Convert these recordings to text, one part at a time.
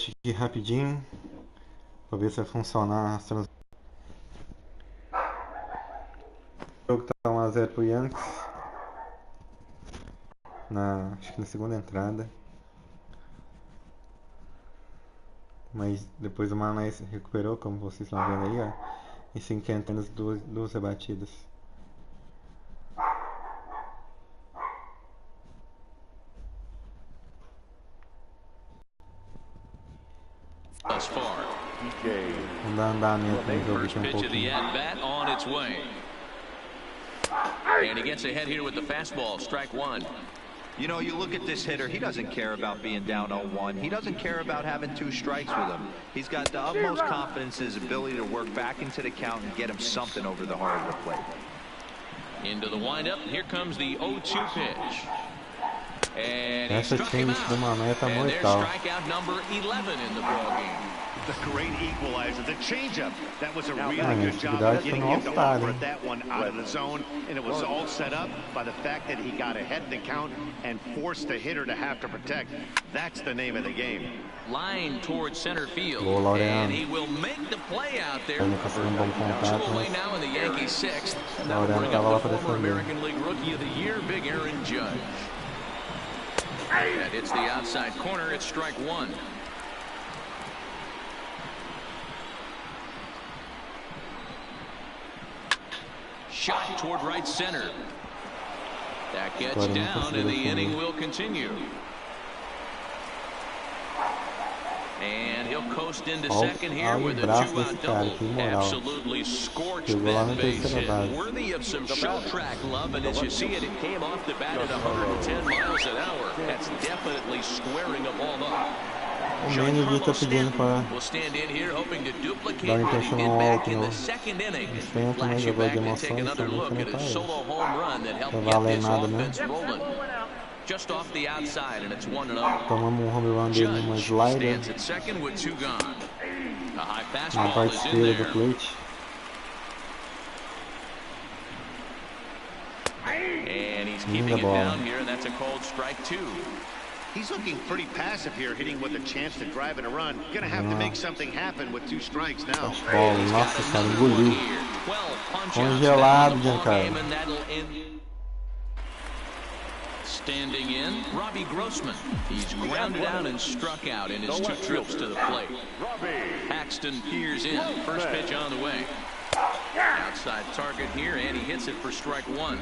teste aqui rapidinho pra ver se vai funcionar as transmissões. O jogo tá 1 a 0 pro Yankees. Acho que na segunda entrada. Mas depois o Manais recuperou, como vocês estão vendo aí, ó. E 50 anos, duas rebatidas. Vamos dar andamento no jogo aqui um pouquinho. And he gets ahead here with the fastball, strike one. You know, you look at this hitter, he doesn't care about being down 0-1. He doesn't care about having 2 strikes with him. He's got the utmost confidence in his ability to work back into the count and get him something over the heart of the plate. Into the windup, here comes the 0-2 pitch. And essa change do Mané tá mortal. Strikeout number 11 in the ballgame. The great equalizer, the changeup. That was a really good job of getting him to operate that one out of the zone, and it was all set up by the fact that he got ahead in the count and forced the hitter to have to protect. That's the name of the game. Line towards center field, Boa, and he will make the play out there. 2 away now in the Yankees 6th. That will bring up the former American League Rookie of the Year, Big Aaron Judge. And it's the outside corner. It's strike one. Shot toward right center. That gets down, and the inning will continue. And he'll coast into second here with a 2-out double. Absolutely scorched that base hit. Worthy of some show track love, and as you see it, it came off the bat at 110 miles an hour. That's definitely squaring a ball up. O manager tá pedindo pra dar intencional alto no tempo, né? Jogou de emoção, isso também não tá isso. Não vai valer nada, né? Tomamos home run dele numa slider na parte esquerda do plate. Linda bola. He's looking pretty passive here, hitting with a chance to drive in a run. Gonna have to make something happen with 2 strikes now. Bola, nossa, cara, engoliu. Congelado, Giancarlo. Standing in, Robbie Grossman. He's grounded out and struck out in his 2 trips to the plate. Paxton peers in. First pitch on the way. Outside target here, and he hits it for strike one.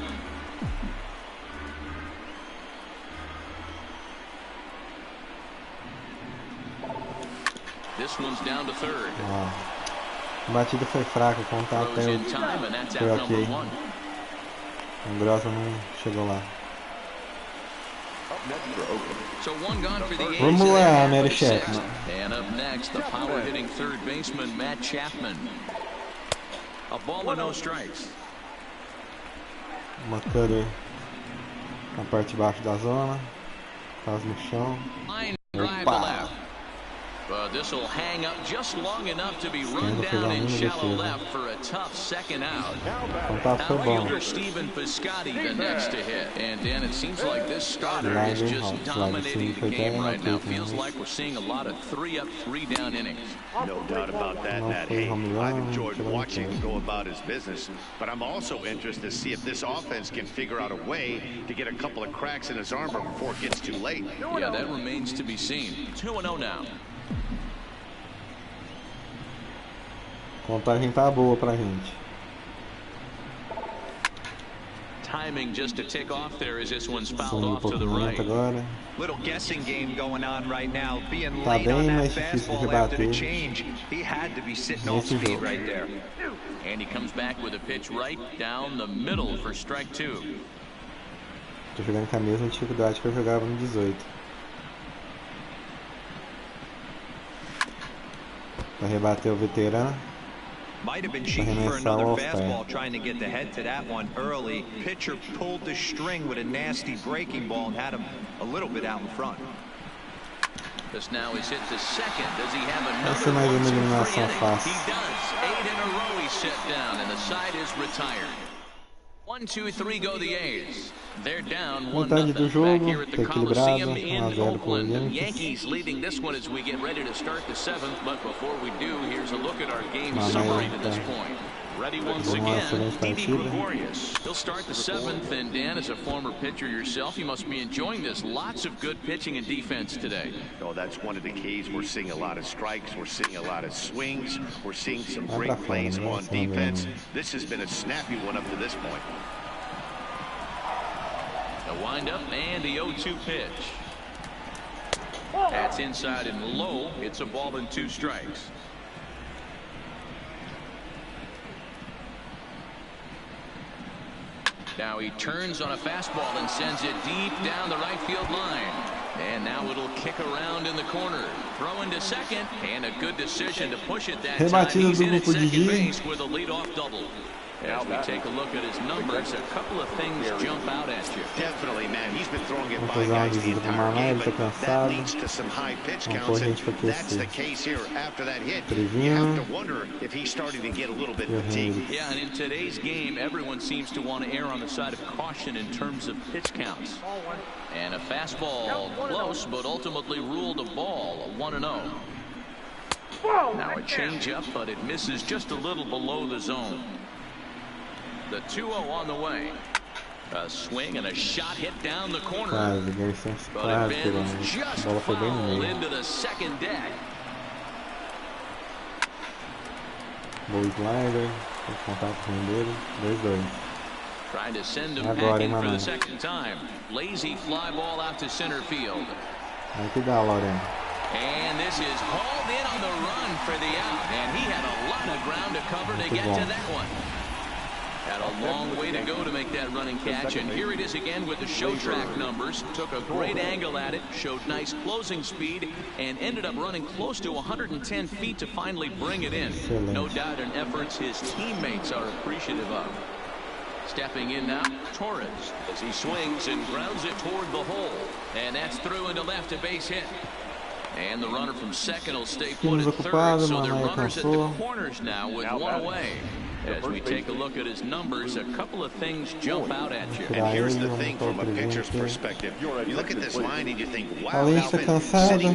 This one's down to third. A batida foi fraca, o contato foi ok. O Grossa não chegou lá. Vamos lá, Mary Chapman. And up next, the power hitting third baseman Matt Chapman. A ball and no strikes. Uma cutter na parte de baixo da zona, quase no chão. Opa! But this will hang up just long enough to be run down in shallow left for a tough second out. Outfielder Stephen Piscotty the next to hit. And Dan, it seems like this starter is just dominating the game right now. Feels like we're seeing a lot of 3-up, 3-down innings. No doubt about that, Matt. Hey, I've enjoyed watching him go about his business, but I'm also interested to see if this offense can figure out a way to get a couple of cracks in his armor before it gets too late. Yeah, that remains to be seen. 2-0 now. Contagem tá boa pra gente. Timing just to tick off there as this one's fouled off to the right. Agora. Little guessing game going on right now. Being late on that fastball after the change, he had to be sitting off speed right there. And he comes back with a pitch right down the middle for strike 2. Tô jogando com a mesma dificuldade que eu jogava no 18. Pra rebater o veterano. Might have been cheating for another fastball, trying to get the head to that one early. Pitcher pulled the string with a nasty breaking ball and had him a little bit out in front. This now is hit to second. Does he have another Essa é mais uma eliminação fácil. He does. 8 in a row he's set down, and the side is retired. 1, 2, 3 go the A's. They're down 1-0 jogo, back here at the tá Coliseum equilibrado, in 1 a 0 Oakland. pro The Yankees. Yankees leading this one as we get ready to start the 7th. But before we do, here's a look at our game summary to this point. Ready once again, Didi Gregorius. He'll start the 7th, and Dan, as a former pitcher yourself, you must be enjoying this. Lots of good pitching and defense today. Oh, that's one of the keys. We're seeing a lot of strikes. We're seeing a lot of swings. We're seeing some great plays on defense. This has been a snappy one up to this point. The windup and the 0-2 pitch. That's inside and low. It's a ball and 2 strikes. Now he turns on a fastball and sends it deep down the right field line. And now it'll kick around in the corner. Throw into second, and a good decision to push it that time. He's in at second base with a leadoff double. As we take a look at his numbers, a couple of things jump out at you. Definitely, man. He's been throwing it by guys the entire game, but that leads to some high pitch counts, and that's the case here. After that hit, you have to wonder if he's starting to get a little bit fatigued. Yeah, and in today's game, everyone seems to want to err on the side of caution in terms of pitch counts. And a fastball close, but ultimately ruled a ball, a 1-0. Now a changeup, but it misses just a little below the zone. The 2-0 on the way. A swing and a shot hit down the corner. But it bends just foul into the second deck. Boa slider, contato com ele, 2-2. Trying to send him packing for the second time. Lazy fly ball out to center field. Aí que dá, Lorena. And this is hauled in on the run for the out. And he had a lot of ground to cover to get to that one. Had a long way to go to make that running catch, and here it is again with the show track numbers. Took a great angle at it, showed nice closing speed, and ended up running close to 110 feet to finally bring it in. No doubt in efforts his teammates are appreciative of. Stepping in now, Torres, as he swings and grounds it toward the hole. And that's through into left, a base hit. And the runner from second will stay put at third, so they're runners at the corners now with one away. As we take a look at his numbers, a couple of things jump out at you. And here's the thing from a pitcher's perspective. You look at this line and you think, wow, Além de estar cansado,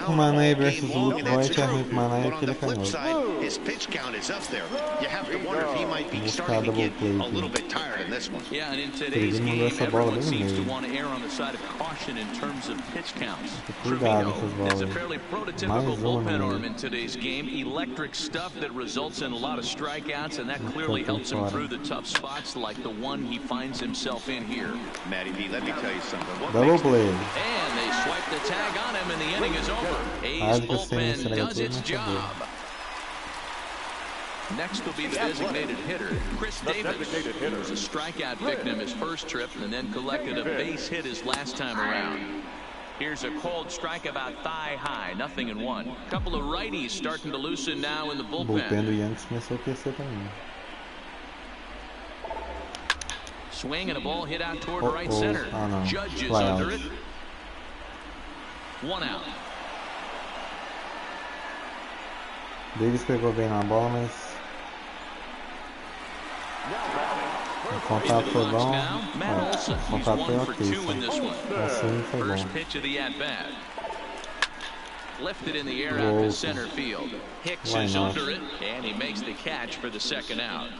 o Mané versus o Voigt é ruim pro Mané but on the flip side, his pitch count is up there. You have to wonder if he might be starting to get a little bit tired in this one. Yeah, and in today's game, everyone seems to want to err on the side of caution in terms of pitch counts. Trevino is a fairly prototypical bullpen arm in today's game. Electric stuff that results in a lot of strikeouts, and that clearly helps him through the tough spots like the one he finds himself in here. Matty B, let me tell you something. Double play. And they swipe the tag on him, and the inning is over. A's bullpen does its job. Next will be the designated hitter, Chris Davis, who was a strikeout victim his first trip and then collected a base hit his last time around. Here's a cold strike about thigh high, 0-1. Couple of righties starting to loosen now in the bullpen. O bullpen do Yankees começou a aquecer também. Swing and a ball hit out toward right center. Judge is under it. 1 out. Davis pegou bem na bola, mas o contato foi bom. O contato foi ok. Assim foi bom. First pitch of the at-bat. Lifted in the air out to center field. Hicks is under it, and he makes the catch for the second out.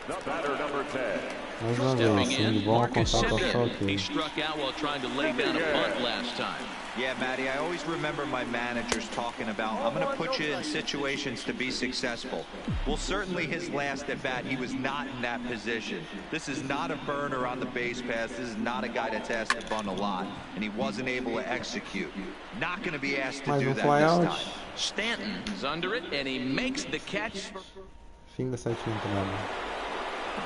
The batter, number 10. Mais uma vez, swing bom, contato só ok. He struck out while trying to lay down a bunt last time. Yeah, Matty, I always remember my managers talking about, I'm going to put you in situations to be successful. Well, certainly his last at bat, he was not in that position. This is not a burner on the base pass. This is not a guy that's asked to bunt a lot, and he wasn't able to execute. Not going to be asked to do that this time. Stanton is under it, and he makes the catch. Fim da setinha entrada.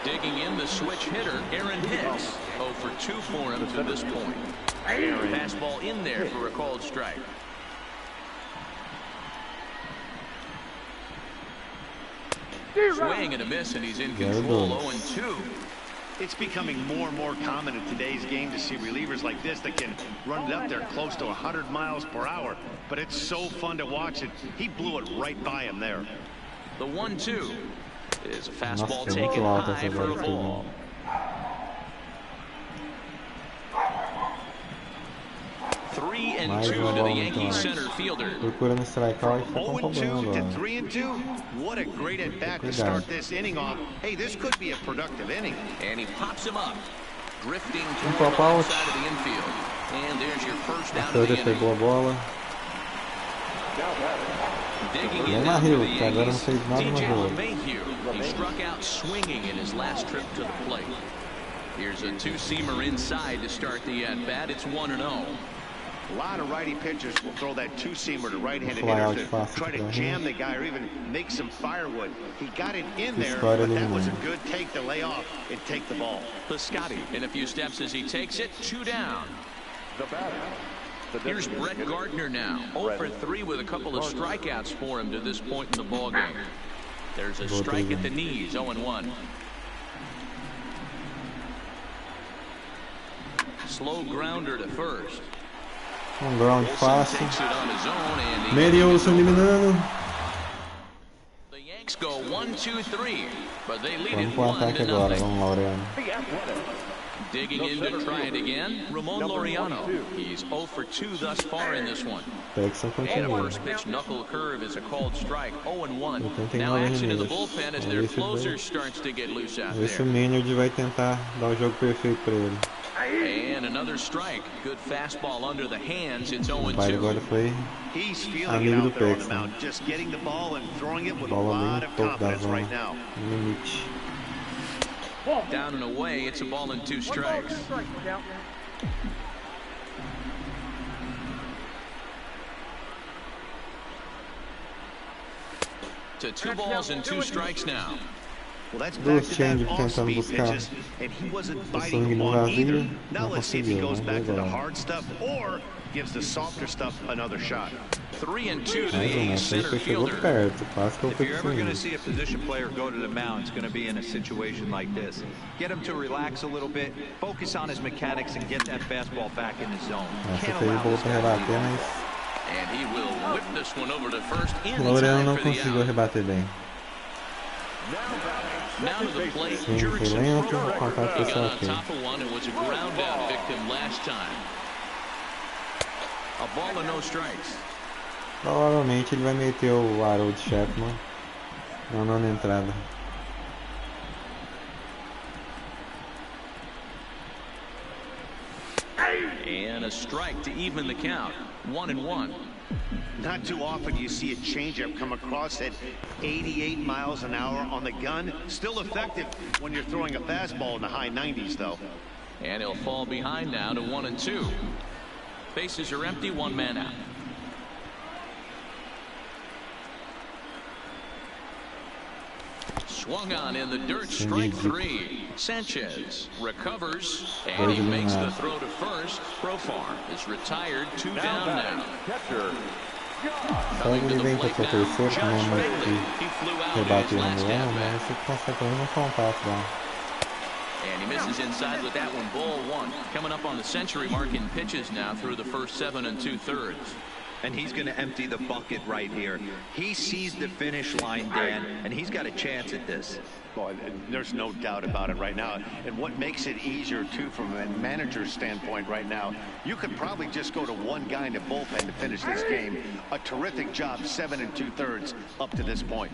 Digging in the switch hitter, Aaron Hicks. 0 for 2 for him to this point. Fastball in there for a called strike. Swing and a miss, and he's in control. 0-2. It's becoming more and more common in today's game to see relievers like this that can run it up there close to 100 miles per hour. But it's so fun to watch it. He blew it right by him there. The 1-2. Is a fastball taken high for a ball. Three and two to the Yankees center fielder. Procurando strikeout e fica com problema agora. 3-2. What a great at bat to start this inning off. Hey, this could be a productive inning. And he pops him up, drifting toward the left side of the infield. And there's your first down of the inning. Pegou a bola. Digging in now for the Yankees, DJ LeMahieu. He struck out swinging in his last trip to the plate. Here's a two-seamer inside to start the at-bat. It's 1-0. A lot of righty pitchers will throw that two-seamer to right-handed hitters to try to jam the guy or even make some firewood. He got it in there, but that was a good take to lay off and take the ball. Piscotty in a few steps as he takes it. 2 down. The batter. Here's Brett Gardner now. 0 for 3 with a couple of strikeouts for him to this point in the ballgame. There's a strike at the knees. 0-1. Slow grounder to first. Ground fácil. Meriolson eliminando. The Yanks go 1-2-3, but they lead Vamos it pro ataque agora, 1-0. vamos Laureano. Digging in to try it again, Ramon Laureano. He's 0 for 2 thus far in this one. Texan And a continua. first pitch knuckle curve is a called strike. 0-1. Now action in the bullpen as their closer starts to get loose out Esse there. Maynard vai tentar dar o jogo perfeito para ele. And another strike. Good fastball under the hands. It's O pai 0-2. agora foi He's feeling it amigo do out there on the Texan. mound, just getting the ball and throwing it with a Bola lot bem of no topo da confidence zona, right now. no limite. Down and away. It's a ball and 2 strikes. To 2 balls and 2 strikes now. Well, that's Duas back to change back tentando off-speed buscar pitches, and he wasn't o biting sangue no one either. vazio, Now não let's see if he conseguiu, goes vamos back ver to the agora. hard stuff or gives the softer stuff another shot. 3-2 to the Mais um, A's essa aí center foi chegou fielder. perto, quase que eu If fui you're pro ever going to swing. see a position player go to the mound, it's going to be in a situation like this. Get him to relax a little bit, focus on his mechanics, and get that fastball back in his zone. Essa Can't foi allow boa this para guy to rebater, lead. mas And he will whip this one over to first in o Laureano time não for the conseguiu out. rebater bem. Now to the plate, Sim, foi Jurickson. lento, o contato He foi got só on aqui. top of one and was a ground out victim last time. A ball and no strikes. Provavelmente ele vai meter o Harold Chapman na 9ª entrada. And a strike to even the count. 1-1. Not too often you see a changeup come across at 88 miles an hour on the gun. Still effective when you're throwing a fastball in the high 90s, though. And he'll fall behind now to 1-2. Bases are empty, 1 man out. Swung on in the dirt, strike 3. Sanchez recovers, and he makes the throw to first. Profar is retired, 2 down now. Catcher. Só ele vem para o terceiro, que não é muito He que flew out rebater his no last ano, at mas bat. você consegue fazer um contato lá. And he misses inside with that one, ball 1. Coming up on the century mark in pitches now through the first 7 2/3. And he's going to empty the bucket right here. He sees the finish line, Dan, and he's got a chance at this. Boy, there's no doubt about it right now. And what makes it easier, too, from a manager's standpoint right now, you could probably just go to one guy in the bullpen to finish this game. A terrific job, 7 2/3 up to this point.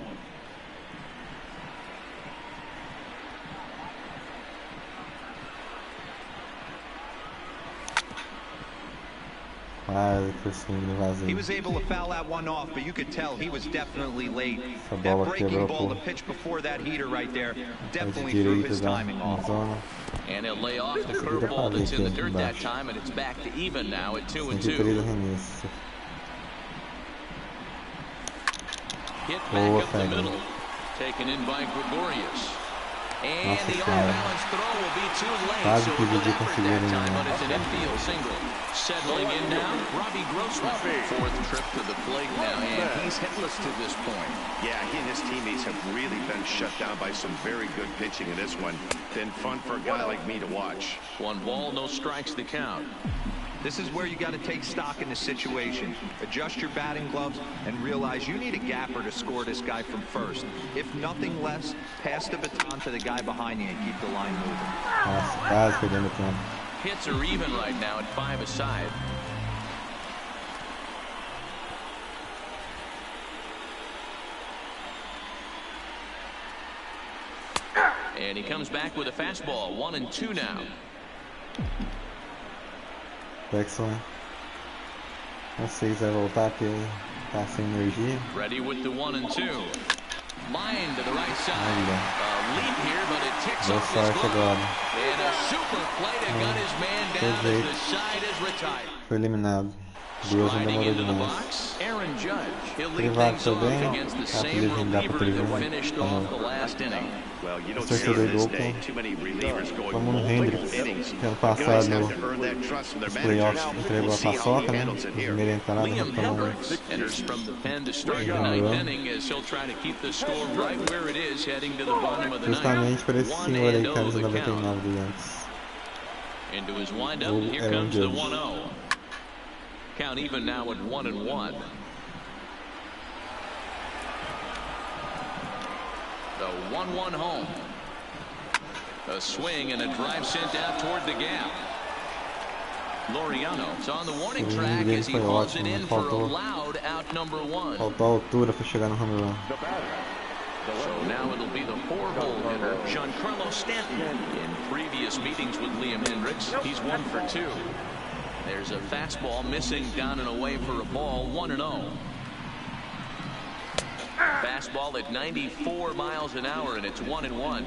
Quase que o swing no vazio. He was able to foul that one off, but you could tell he was definitely late. Essa That bola breaking quebrou ball, the por pitch before that heater right there, de definitely threw direita his da timing na off. zona. And he'll lay off the Essa aqui dá pra curveball ver that's in the aqui dirt that embaixo. time, and it's back to even now at 2 103 2. arremesso. Hit Boa, back up the Fagner. middle. Taken in by Gregorius. And Nossa the Senhora. off-balance throw will be too late. Quase So que o good Didi effort conseguiu that time, eliminar. but it's an infield single. Settling in now, Robbie Grossman. 4th trip to the plate now, and he's hitless to this point. Yeah, he and his teammates have really been shut down by some very good pitching in this one. Been fun for a guy like me to watch. 1 ball, no strikes to count. This is where you got to take stock in the situation. Adjust your batting gloves and realize you need a gapper to score this guy from first. If nothing less, pass the baton to the guy behind you and keep the line moving. Hits are even right now at 5 aside. And he comes back with a fastball. 1-2 now. Excellent. Não sei se vai voltar porque tá sem energia. Ready with the 1-2. Line to the right side. A leap here, but it ticks off his glove. And a super play to gun his man down as the side is retired. Foi eliminado. Duas não demorou demais. Privado também. Rápido de dar pra os torcedores do Oakland. Vamos no Hendricks, que ano passado nos playoffs entregou a paçoca, né? Na primeira entrada, justamente para esse senhor aí, camisa 99 do Yankees. O Aaron Judge. Count even now at 1-1. The 1-1 home. A swing and a drive sent out toward the gap. Laureano's on the warning track as he pulls it in for a loud out number 1. Faltou altura para chegar no home run. So now it'll be the 4-hole hitter, Giancarlo Stanton. In previous meetings with Liam Hendricks, he's 1 for 2. There's a fastball missing down and away for a ball. 1-0. Fastball at 94 miles an hour, and it's 1-1.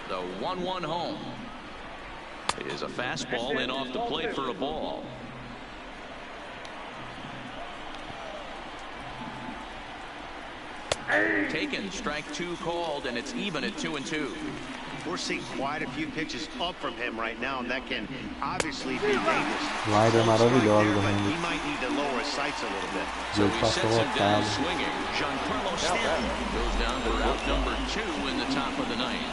The 1-1 home is a fastball in off the plate for a ball. Taken, strike 2 called, and it's even at 2-2. We're seeing quite a few pitches up from him right now, and that can obviously be dangerous. Slider maravilhoso do Hendricks. He might need to lower his sights a little bit. So he sets him down swinging. Giancarlo Stanton goes down for out number 2 in the top of the 9th.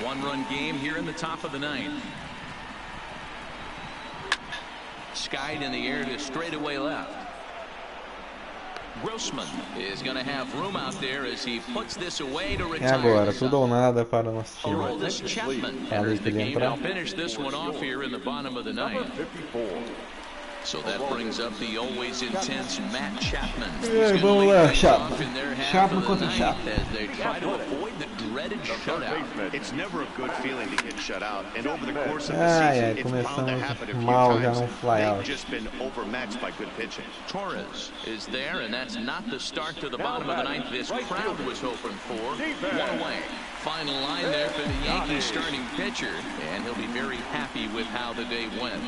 1-run game here in the top of the 9th. Skied in the air to straightaway left. Grossman is going to have room out there as he puts this away to retire. E agora, tudo ou nada para o nosso time. Aroldis Chapman enters the game. I'll finish this one off here in the bottom of the 9th. So that brings up the always intense Matt Chapman. Vamos lá, Chapman. Chapman contra Chapman. As they try to avoid the dreaded shutout. It's never a good feeling to get shut out, and over the course of the season, it's bound to happen a few times. They've just been overmatched by good pitching. Torres is there, and that's not the start to the bottom of the 9th this crowd was hoping for. 1 away. Final line there for the Yankees starting pitcher, and he'll be very happy with how the day went.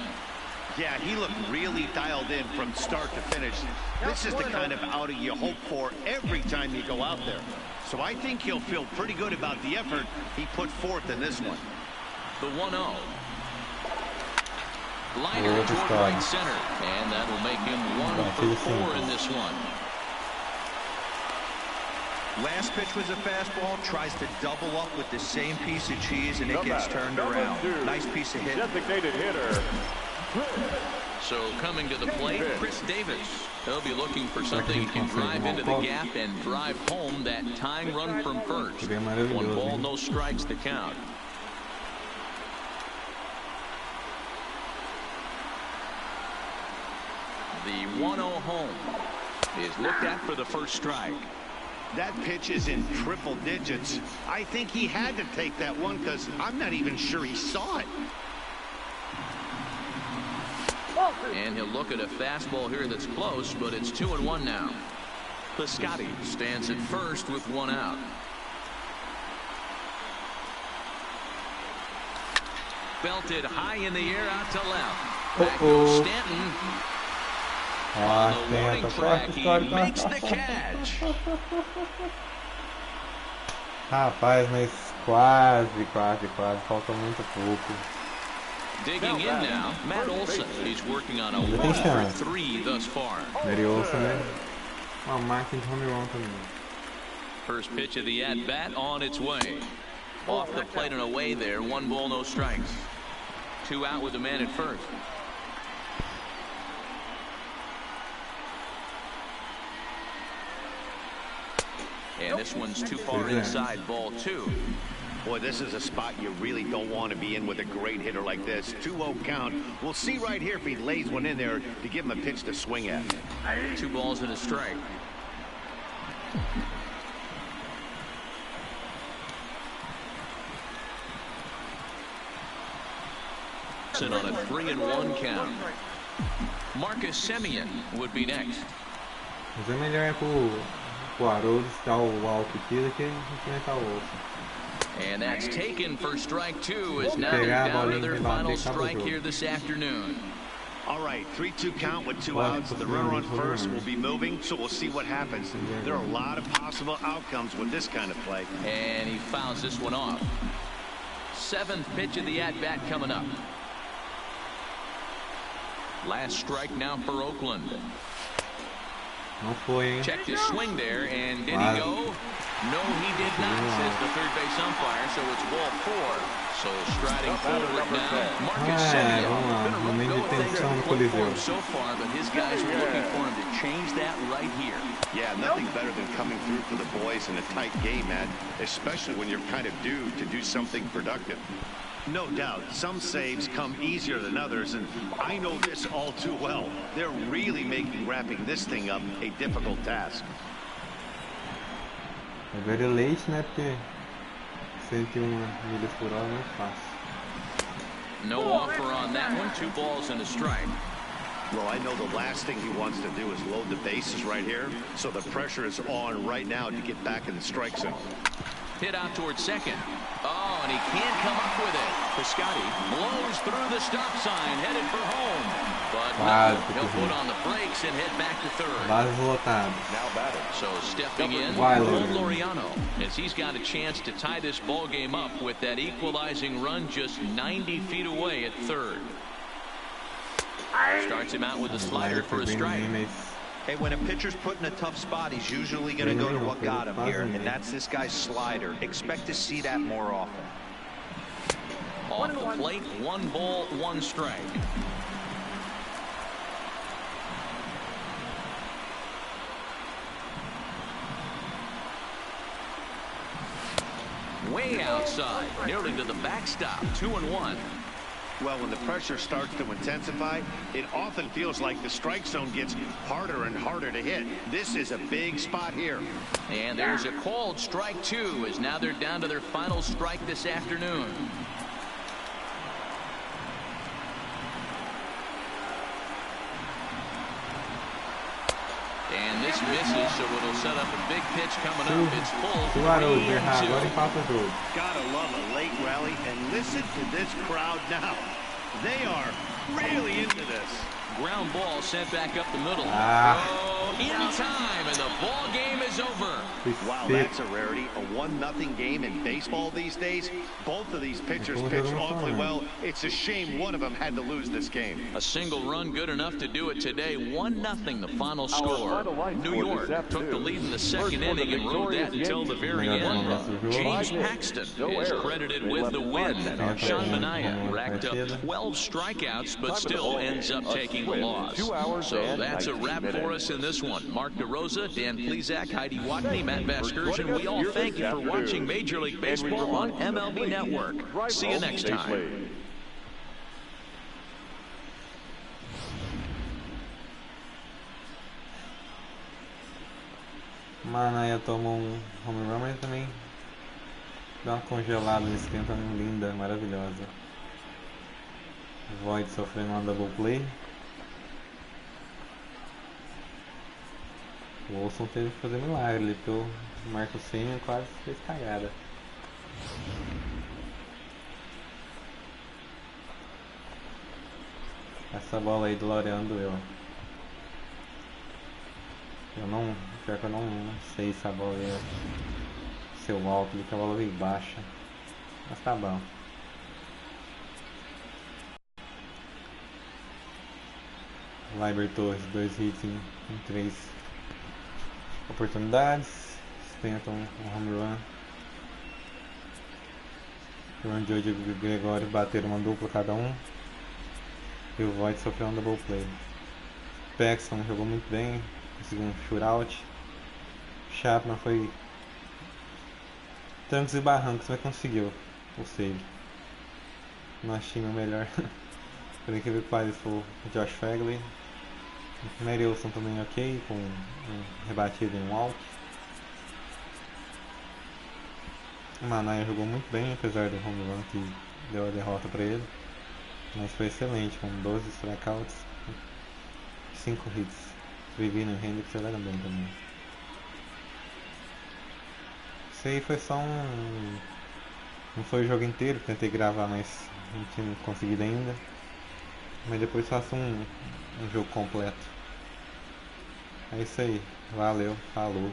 Yeah, he looked really dialed in from start to finish. This is the kind of outing you hope for every time you go out there. So I think he'll feel pretty good about the effort he put forth in this one. The 1-0. Liner toward right center, and that'll make him 1 for 4 in this one. Last pitch was a fastball, tries to double up with the same piece of cheese, and it gets turned around. Nice piece of hit. Designated hitter. So coming to the plate, Chris Davis. He'll be looking for something he can drive into the gap and drive home that tying run from first. 1 ball, no strikes to count. The 1-0 home is looked at for the first strike. That pitch is in triple digits. I think he had to take that one because I'm not even sure he saw it. And he'll look at a fastball here that's close, but it's 2-1 now. Piscotty stands at first with 1 out. Belted high in the air out to left. Back goes Stanton. On the warning track, he makes the catch. Rapaz, mas quase. Falta muito pouco. Digging in now, Matt Olson. He's working on a 1 for 3 thus far. Mary Olson, né? Uma máquina de home run também. First pitch of the at-bat on its way. Off the plate and away there. 1 ball, no strikes. 2 out with the man at first. And this one's too far inside, ball 2. Boy, this is a spot you really don't want to be in with a great hitter like this. 2-0 count. We'll see right here if he lays one in there to give him a pitch to swing at. 2 balls and a strike. On a 3-1 count. Marcus Semien would be next. Mas é melhor pro Haroldo dar o alto aqui do que enfrentar o outro. And that's taken for strike 2, is now down to their final strike here this afternoon. All right, 3-2 count with 2 outs. The runner on first will be moving, so we'll see what happens. There are a lot of possible outcomes with this kind of play. And he fouls this one off. 7th pitch of the at-bat coming up. Last strike now for Oakland. Checked his swing there, and did he go? No, he did not, says the third base umpire, so it's ball 4. So striding forward now, Marcus Semien. Been a rough go of things for him so far, but his guys were looking for him to change that right here. Yeah, nothing better than coming through for the boys in a tight game, man, especially when you're kind of due to do something productive. No doubt, some saves come easier than others, and I know this all too well. They're really making wrapping this thing up a difficult task. É very late, né? Porque 101 milhas por hora não é fácil. No offer on that one. 2 balls and a strike. Well, I know the last thing he wants to do is load the bases right here, so the pressure is on right now to get back in the strike zone. Hit out towards second. Oh, and he can't come up with it. Piscotty blows through the stop sign, headed for home. But no, he'll put on the brakes and head back to third. Now batting. So stepping in, Laureano, as he's got a chance to tie this ball game up with that equalizing run just 90 feet away at third. Starts him out with a slider for a strike. Hey, when a pitcher's put in a tough spot, he's usually going to go to what got him here, and that's this guy's slider. Expect to see that more often. Off the plate, 1 ball, 1 strike. Way outside, nearly to the backstop, 2-1. Well, when the pressure starts to intensify, it often feels like the strike zone gets harder and harder to hit. This is a big spot here. And there's a called strike 2, as now they're down to their final strike this afternoon. And this misses, so it'll set up a big pitch coming up. It's full. 3-2. Gotta love a late rally, and listen to this crowd now. They are really into this. Ground ball sent back up the middle. Oh, in time, and the ball game is over. Wow, that's a rarity. A 1-0 game in baseball these days. Both of these pitchers pitched awfully well. It's a shame one of them had to lose this game. A single run good enough to do it today. 1-0 the final score. New York took the lead in the 2nd inning and rode that until the very end. James Paxton is credited with the win. Sean Manaea racked up 12 strikeouts, but still ends up taking the loss. So that's a wrap for us in this one. Mark DeRosa, Dan Plesac, Heidi Watney, Matt Vasgersian, we all thank you for watching Major League Baseball on MLB Network. See you next time. Manaea tomou home run, mas também dá uma congelada nesse tempo, linda, maravilhosa. Void sofrendo uma double play. O Olson teve que fazer milagre, ele pegou o Marcos Semien, quase fez cagada. Essa bola aí do Laureano doeu. Pior que eu não sei se a bola ia ser o alto, porque a bola veio baixa. Mas tá bom. Leiber Torres, 2 hits em 3 oportunidades. Stanton, um home run. O Randy e o Gregório bateram uma dupla cada um. E o Void sofreu um double play. Paxton jogou muito bem, conseguiu um shootout. Chapman foi trancos e barrancos, mas conseguiu o save. Nosso time é o melhor. Por incrível que pareça, foi o Josh Fagley. Marielson também ok, com um rebatido em walk. O Manaia jogou muito bem, apesar do home run que deu a derrota para ele. Mas foi excelente, com 12 strikeouts, 5 hits. Vivino e Hendricks jogaram bem também. Isso aí foi só um... Não foi o jogo inteiro, tentei gravar, mas não tinha conseguido ainda. Mas depois faço um jogo completo. É isso aí, valeu, falou.